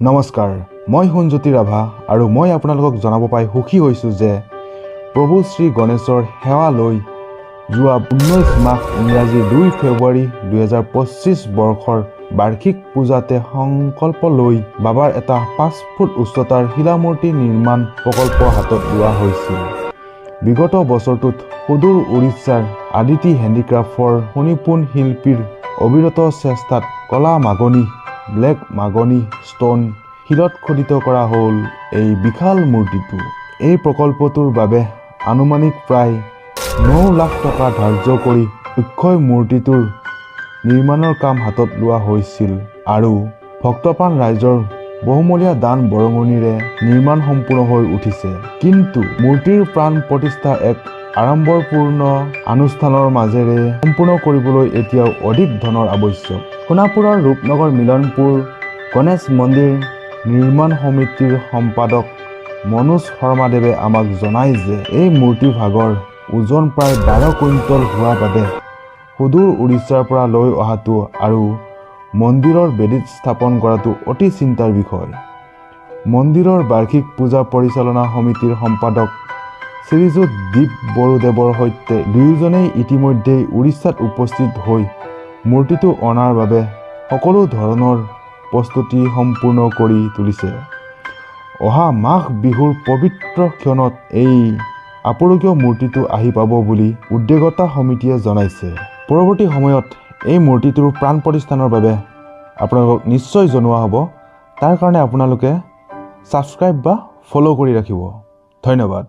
নমস্কাৰ, মই সুনজ্যোতি ৰাভা আৰু মই আপোনালোকক জনাব পাই সুখী হৈছোঁ যে প্ৰভু শ্ৰী গণেশৰ সেৱা লৈ যোৱা 19 মাহ ইংৰাজী 2 ফেব্ৰুৱাৰী 2025 বৰ্ষৰ বাৰ্ষিক পূজাতে সংকল্প লৈ বাবাৰ এটা 5 ফুট উচ্চতাৰ শিলামূৰ্তি নিৰ্মাণ প্ৰকল্প হাতত লোৱা হৈছিল। বিগত বছৰটোত সুদূৰ উৰিষ্যাৰ আদিতি হেণ্ডিক্ৰাফ্টৰ সুনিপুণ শিল্পীৰ অবিৰত চেষ্টাত কলা মাগনি ব্লেক মাগনি ষ্টন শিলত খোদিত কৰা হ'ল এই বিশাল মূৰ্তিটো। এই প্ৰকল্পটোৰ বাবে আনুমানিক প্ৰায় 9 লাখ টকা ধাৰ্য কৰি অক্ষয় মূৰ্তিটোৰ নিৰ্মাণৰ কাম হাতত লোৱা হৈছিল আৰু ভক্তপ্ৰাণ ৰাইজৰ বহুমূলীয়া দান বৰঙণিৰে নিৰ্মাণ সম্পূৰ্ণ হৈ উঠিছে। কিন্তু মূৰ্তিৰ প্ৰাণ প্ৰতিষ্ঠা এক আড়ম্বৰপূৰ্ণ অনুষ্ঠানৰ মাজেৰে সম্পূৰ্ণ কৰিবলৈ এতিয়াও অধিক ধনৰ আৱশ্যক। সোণাপুৰৰ ৰূপনগৰ মিলনপুৰ গণেশ মন্দিৰ নিৰ্মাণ সমিতিৰ সম্পাদক মনোজ শৰ্মাদেৱে আমাক জনায় যে এই মূৰ্তি ভাগৰ ওজন প্ৰায় 12 কুইণ্টল হোৱা বাবে সুদূৰ উৰিষ্যাৰ পৰা লৈ অহাটো আৰু মন্দিৰৰ বেদীত স্থাপন কৰাটো অতি চিন্তাৰ বিষয়। মন্দিৰৰ বাৰ্ষিক পূজা পৰিচালনা সমিতিৰ সম্পাদক শ্ৰীযুত দীপ বড়োদেৱৰ সৈতে দুয়োজনেই ইতিমধ্যেই উৰিষ্যাত উপস্থিত হৈ মূৰ্তিটো অনাৰ বাবে সকলো ধৰণৰ প্ৰস্তুতি সম্পূৰ্ণ কৰি তুলিছে। অহা মাঘ বিহুৰ পবিত্ৰ ক্ষণত এই আপুৰুগীয় মূৰ্তিটো আহি পাব বুলি উদ্যোগতা সমিতিয়ে জনাইছে। পৰৱৰ্তী সময়ত এই মূৰ্তিটোৰ প্ৰাণ প্ৰতিষ্ঠানৰ বাবে আপোনালোকক নিশ্চয় জনোৱা হ'ব। তাৰ কাৰণে আপোনালোকে ছাবস্ক্ৰাইব বা ফ'ল' কৰি ৰাখিব। ধন্যবাদ।